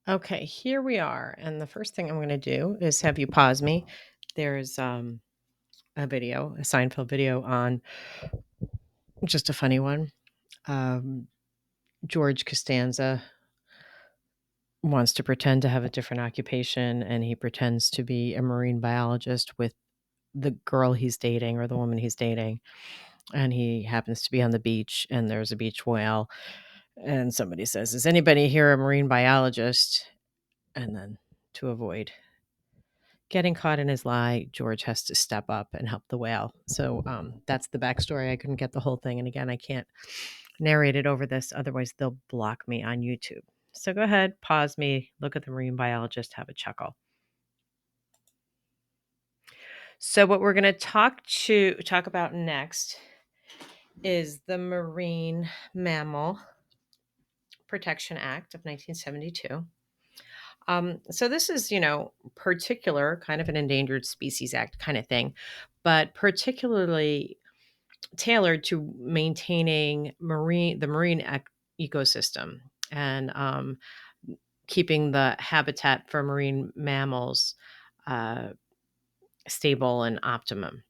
Okay, here we are. And the first thing I'm going to do is have you pause me. There's a video, a Seinfeld video on just a funny one. Um, George Costanza wants to pretend to have a different occupation, and he pretends to be a marine biologist with the girl he's dating or the woman he's dating. And he happens to be on the beach, and there's a beach whale. And somebody says, "Is anybody here a marine biologist?" And then to avoid getting caught in his lie, George has to step up and help the whale. So that's the backstory. I couldn't get the whole thing. And again, I can't narrate it over this. Otherwise, they'll block me on YouTube. So go ahead, pause me, look at the marine biologist, have a chuckle. So what we're going to talk about next is the Marine Mammal Protection Act of 1972. So this is, particular kind of an Endangered Species Act kind of thing, but particularly tailored to maintaining the marine ecosystem and keeping the habitat for marine mammals uh, stable and optimum.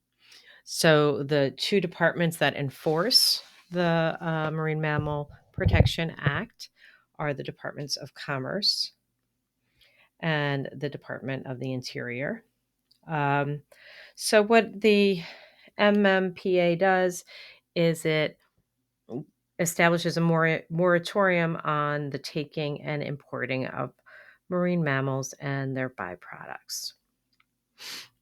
So the two departments that enforce the Marine Mammal Protection Act are the Departments of Commerce and the Department of the Interior. Um, so what the MMPA does is it establishes a moratorium on the taking and importing of marine mammals and their byproducts.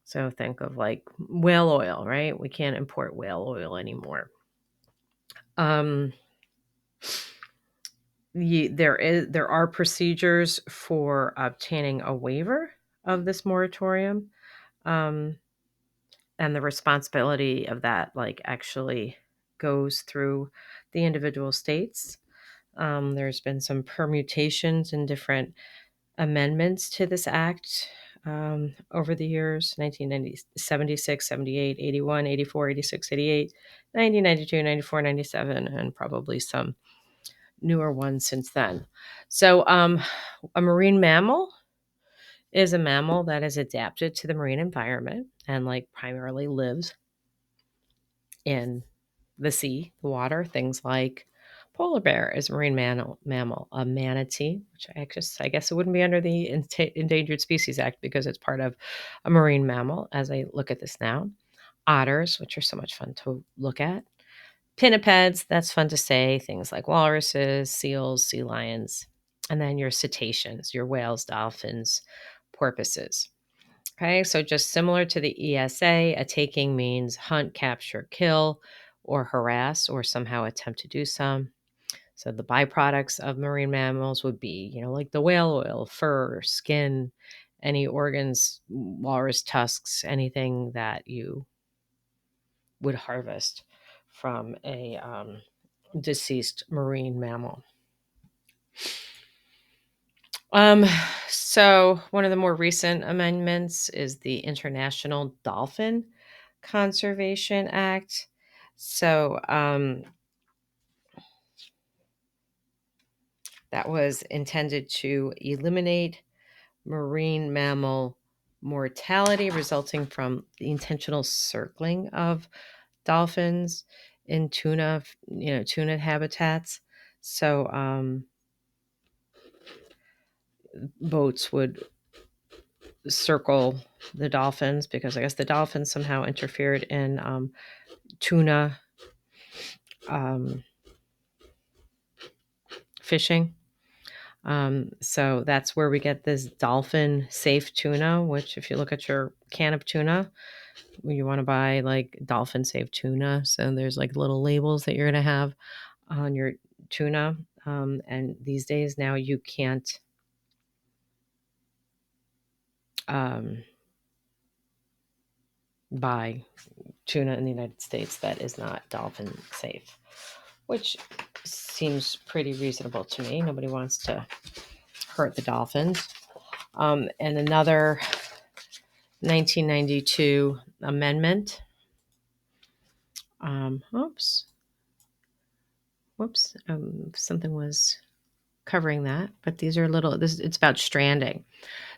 So think of like whale oil, right? We can't import whale oil anymore. Um, there are procedures for obtaining a waiver of this moratorium, um, and the responsibility of that actually goes through the individual states. There's been some permutations and different amendments to this act over the years 1990, 76, 78, 81, 84, 86, 88, 1992, 94, 97, and probably some newer ones since then. So, a marine mammal is a mammal that is adapted to the marine environment and primarily lives in the sea, the water, things like polar bear is a marine mammal, a manatee, which I guess it wouldn't be under the Endangered Species Act because it's part of a marine mammal as I look at this now. Otters, which are so much fun to look at. Pinnipeds, that's fun to say, things like walruses, seals, sea lions. And then your cetaceans, your whales, dolphins, porpoises. Okay, so just similar to the ESA, a taking means hunt, capture, kill, or harass, or somehow attempt to do some. So the byproducts of marine mammals would be, like the whale oil, fur, skin, any organs, walrus tusks, anything that you would harvest from a deceased marine mammal. Um, so one of the more recent amendments is the International Dolphin Conservation Act. So that was intended to eliminate marine mammal mortality resulting from the intentional circling of dolphins in tuna habitats. So boats would circle the dolphins because I guess the dolphins somehow interfered in tuna fishing. So that's where we get this dolphin safe tuna, which if you look at your can of tuna, you want to buy dolphin safe tuna. So there's little labels that you're going to have on your tuna. And these days now you can't buy tuna in the United States that is not dolphin safe, which seems pretty reasonable to me. Nobody wants to hurt the dolphins. And another 1992 amendment. Whoops. Something was covering that, but these are it's about stranding.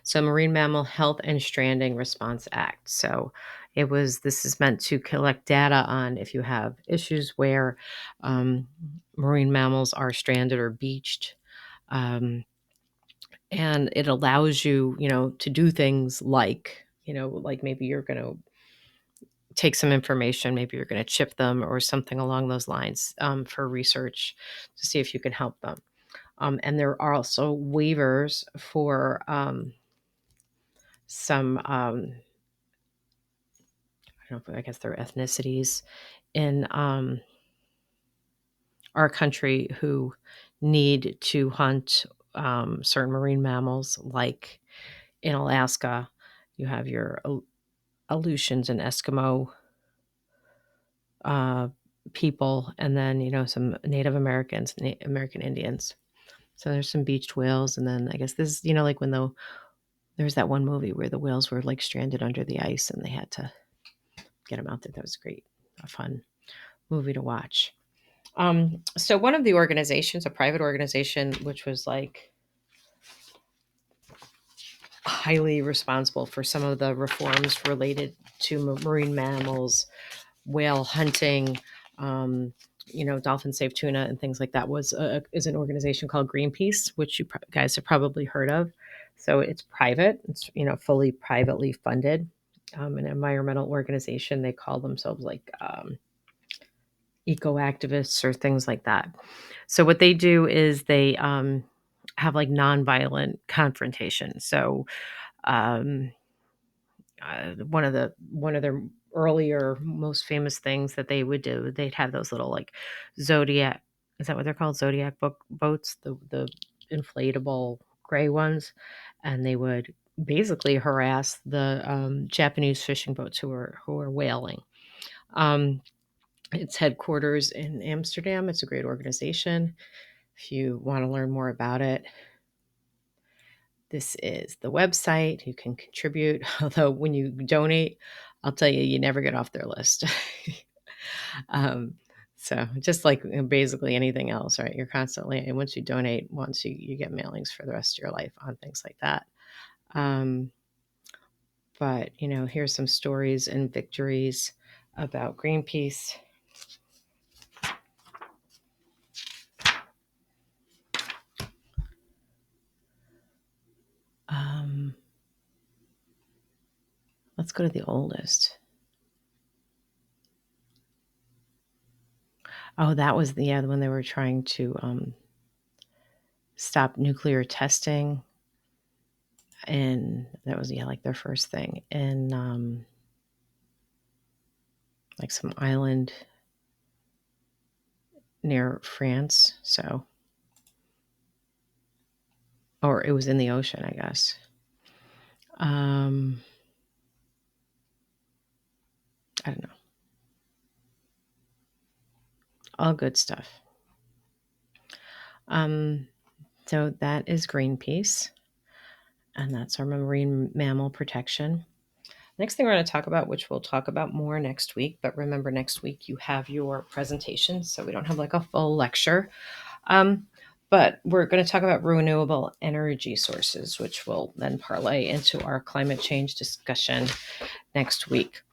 So Marine Mammal Health and Stranding Response Act. So this is meant to collect data on if you have issues where marine mammals are stranded or beached. And it allows you, to do things like, like maybe you're going to take some information, maybe you're going to chip them or something along those lines for research to see if you can help them. And there are also waivers for some, I guess they're ethnicities in our country who need to hunt certain marine mammals, like in Alaska, you have your Aleutians and Eskimo people, and then some Native Americans, American Indians. So there's some beached whales, and then I guess this is like when there's that one movie where the whales were like stranded under the ice, and they had to get them out there. That was great, a fun movie to watch. So one of the organizations, a private organization, which was like highly responsible for some of the reforms related to marine mammals, whale hunting, dolphin safe tuna and things like that, is an organization called Greenpeace, which you guys have probably heard of. So it's private. It's fully privately funded. An environmental organization. They call themselves like eco activists or things like that. So what they do is they have like nonviolent confrontation. So one of their earlier most famous things that they would do, they'd have those little like Zodiac, is that what they're called? Zodiac boats, the inflatable gray ones, and they would basically harass the Japanese fishing boats who are whaling. Its headquarters in Amsterdam. It's a great organization. If you want to learn more about it, this is the website. You can contribute, although when you donate, I'll tell you, you never get off their list. So just like basically anything else, right? You're constantly, and once you donate, once you get mailings for the rest of your life on things like that. But here's some stories and victories about Greenpeace. Let's go to the oldest. Oh, that was when they were trying to stop nuclear testing, and that was like their first thing in like some island near France. So, or it was in the ocean, I guess. I don't know. All good stuff. So that is Greenpeace, and that's our marine mammal protection. Next thing we're going to talk about, which we'll talk about more next week, but remember next week you have your presentation, so we don't have like a full lecture. But we're going to talk about renewable energy sources, which will then parlay into our climate change discussion next week.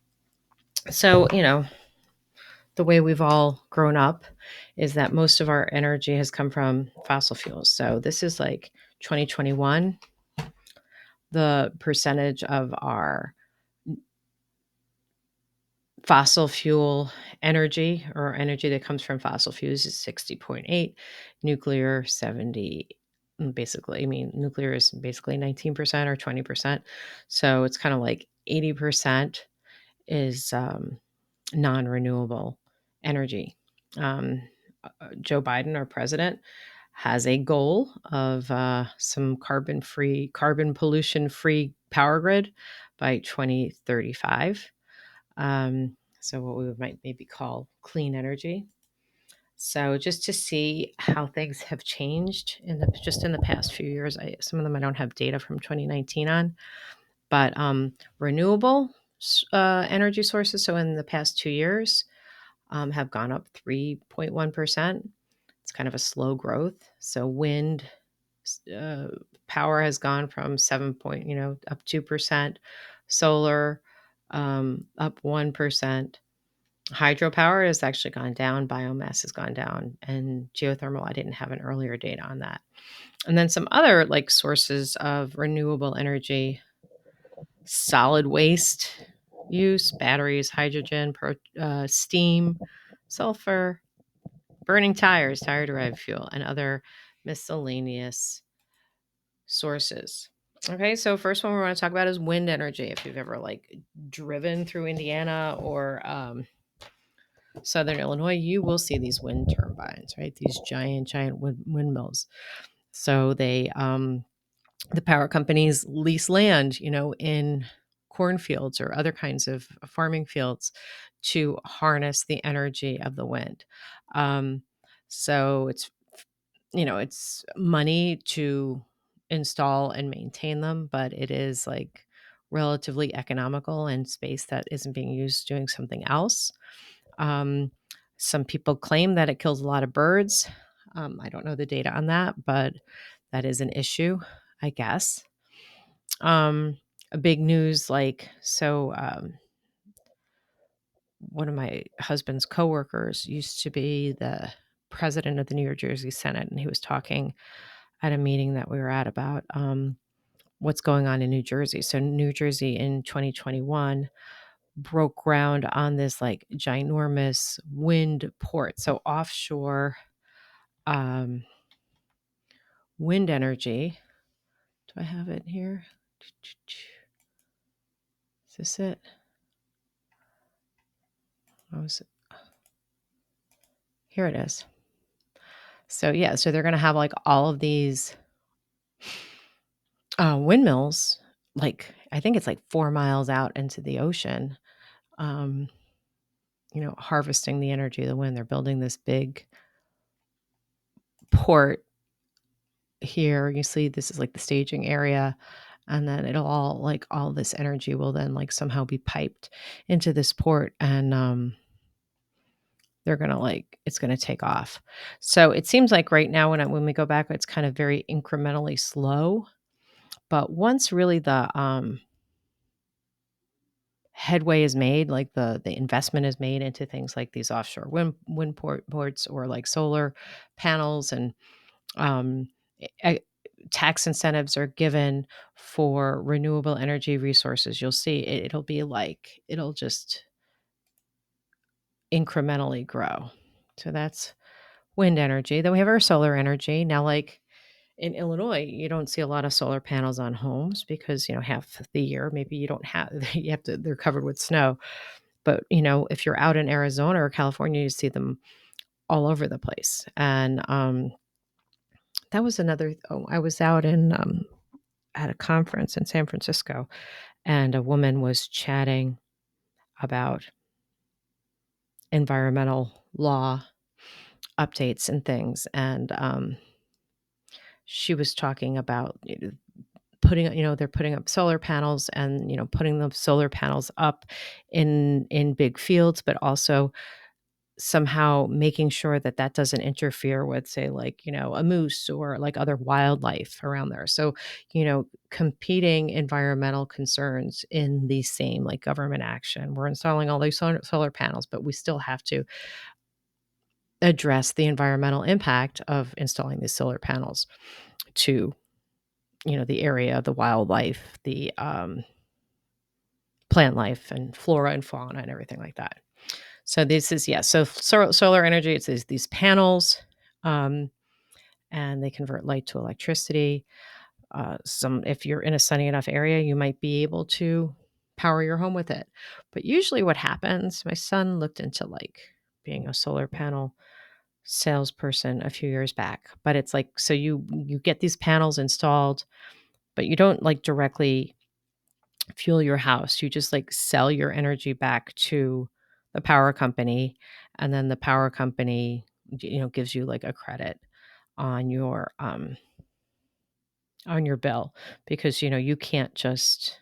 So, the way we've all grown up is that most of our energy has come from fossil fuels. So this is like 2021. The percentage of our fossil fuel energy, or energy that comes from fossil fuels, is 60.8, nuclear 70. Basically, nuclear is basically 19% or 20%. So it's kind of like 80% is non-renewable energy. Joe Biden, our president, has a goal of some carbon pollution-free power grid by 2035. So what we might maybe call clean energy. So just to see how things have changed in the past few years, some of them I don't have data from 2019 on, but renewable energy sources. So in the past 2 years, have gone up 3.1%. It's kind of a slow growth. So wind Power has gone from 7 point, up 2%. Solar, up 1%. Hydropower has actually gone down. Biomass has gone down. And geothermal, I didn't have an earlier data on that. And then some other like sources of renewable energy: solid waste use, batteries, hydrogen, steam, sulfur, burning tires, tire-derived fuel, and other miscellaneous sources. Okay, so first one we want to talk about is wind energy. If you've ever like driven through Indiana or Southern Illinois, you will see these wind turbines, right? These giant windmills. So the power companies lease land, in cornfields or other kinds of farming fields to harness the energy of the wind. So it's money to install and maintain them, but it is like relatively economical and space that isn't being used doing something else. Um, some people claim that it kills a lot of birds. I don't know the data on that, but that is an issue, I guess. A big news, one of my husband's coworkers used to be the president of the New Jersey Senate, and he was talking at a meeting that we were at about what's going on in New Jersey. So New Jersey in 2021 broke ground on this like ginormous wind port. So offshore wind energy. Do I have it here? Is this it? Here it is. So yeah, so they're going to have like all of these windmills, like I think it's like 4 miles out into the ocean, um, harvesting the energy of the wind. They're building this big port here. You see, this is like the staging area, and then all this energy will then like somehow be piped into this port, and they're gonna it's gonna take off. So it seems like right now when we go back, it's kind of very incrementally slow. But once really the headway is made, like the investment is made into things like these offshore ports or like solar panels, and um, tax incentives are given for renewable energy resources, you'll see it'll be like it'll just incrementally grow. So that's wind energy. Then we have our solar energy. Now, like in Illinois, you don't see a lot of solar panels on homes because, half the year, maybe you don't have, they're covered with snow. But, if you're out in Arizona or California, you see them all over the place. And that was I was out at a conference in San Francisco, and a woman was chatting about environmental law updates and things. And she was talking about they're putting up solar panels, and putting the solar panels up in big fields, but also somehow making sure that that doesn't interfere with, say, like a moose or like other wildlife around there. So competing environmental concerns in the same like government action. We're installing all these solar panels, but we still have to address the environmental impact of installing these solar panels to the area, the wildlife, the plant life and flora and fauna and everything like that. So this is, so solar energy, it's these panels, and they convert light to electricity. If you're in a sunny enough area, you might be able to power your home with it. But usually what happens, my son looked into like being a solar panel salesperson a few years back, but it's like, so you get these panels installed, but you don't like directly fuel your house. You just like sell your energy back to the power company, and then the power company gives you like a credit on your bill, because you can't just,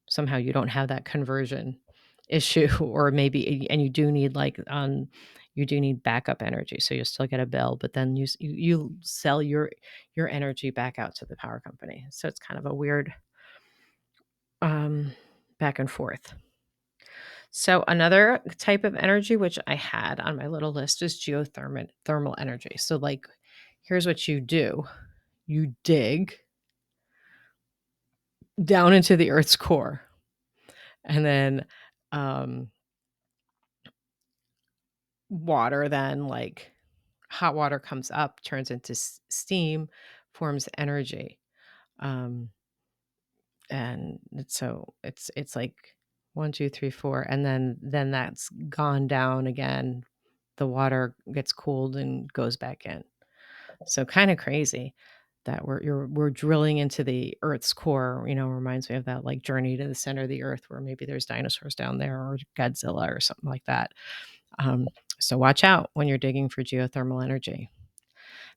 somehow you don't have that conversion issue, or maybe, and you do need you do need backup energy, so you'll still get a bill, but then you sell your energy back out to the power company. So it's kind of a weird back and forth. So another type of energy which I had on my little list is geothermal energy. So like, here's what you do: you dig down into the Earth's core, and then water, then like hot water comes up, turns into steam, forms energy. Um, and so it's like one, two, three, four, and then that's gone down again. The water gets cooled and goes back in. So kind of crazy that we're drilling into the Earth's core. Reminds me of that like journey to the center of the Earth, where maybe there's dinosaurs down there, or Godzilla or something like that. So watch out when you're digging for geothermal energy.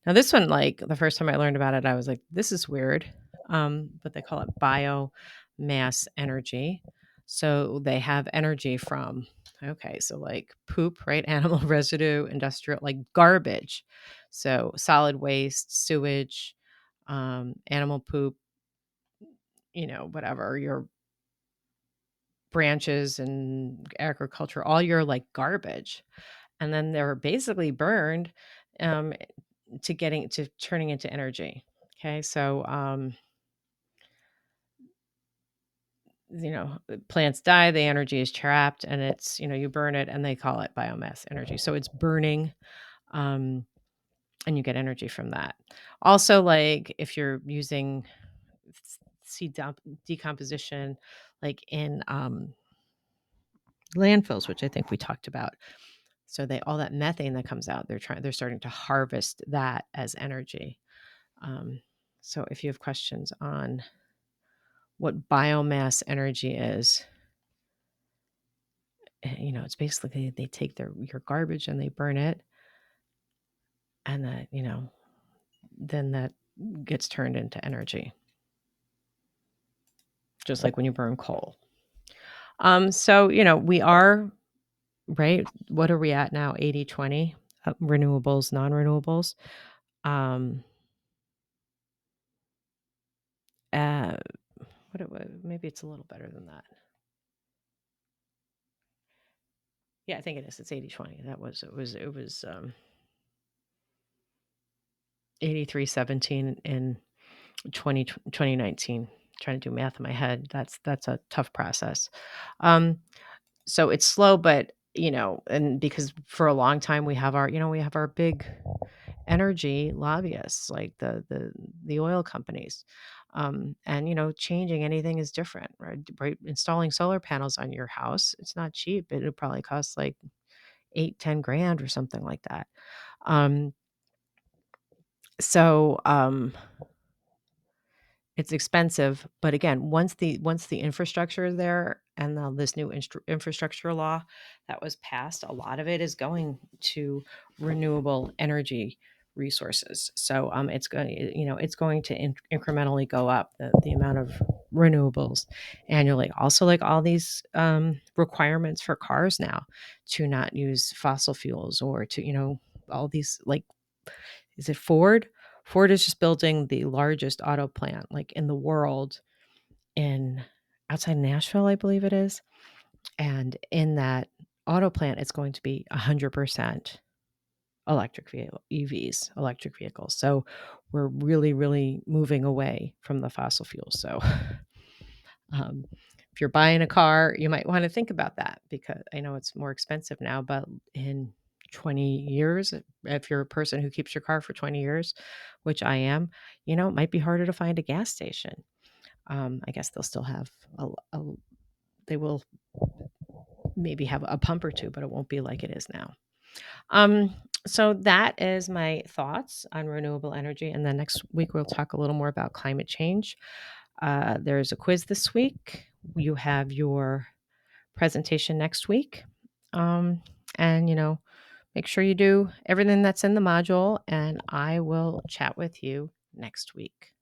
Now, this one, like the first time I learned about it, I was like, this is weird. But they call it biomass energy. So they have energy from, okay, so like poop, right? Animal residue, industrial, like garbage. So solid waste, sewage, animal poop, whatever, your branches and agriculture, all your like garbage. And then they're basically burned um, to turning into energy. Okay, so plants die, the energy is trapped, and it's you burn it, and they call it biomass energy. So it's burning, and you get energy from that. Also, like if you're using seed decomposition, like in landfills, which I think we talked about. So all that methane that comes out, they're starting to harvest that as energy. So if you have questions on what biomass energy is, it's basically they take your garbage and they burn it, and then that gets turned into energy, just like when you burn coal. So we are right. What are we at now? 80-20, renewables, non-renewables. Uh, what it was, maybe it's a little better than that. Yeah, I think it is. It's 80-20. It was 83-17 in 2019. Trying to do math in my head. That's a tough process. So it's slow, but and because for a long time we have our big energy lobbyists, like the oil companies. And changing anything is different, right? Installing solar panels on your house, it's not cheap. It'll probably cost like 8-10 grand or something like that. So it's expensive, but again, once the infrastructure is there, and this new infrastructure law that was passed, a lot of it is going to renewable energy resources. So it's going to incrementally go up the amount of renewables annually. Also, like all these requirements for cars now to not use fossil fuels, or to all these, like, is it Ford? Ford is just building the largest auto plant like in the world, in outside Nashville, I believe it is. And in that auto plant, it's going to be 100% electric vehicles. So we're really, really moving away from the fossil fuels. So if you're buying a car, you might want to think about that, because I know it's more expensive now, but in 20 years, if you're a person who keeps your car for 20 years, which I am, it might be harder to find a gas station. I guess they'll still have they will maybe have a pump or two, but it won't be like it is now. So that is my thoughts on renewable energy. And then next week, we'll talk a little more about climate change. There's a quiz this week. You have your presentation next week. And, make sure you do everything that's in the module, and I will chat with you next week.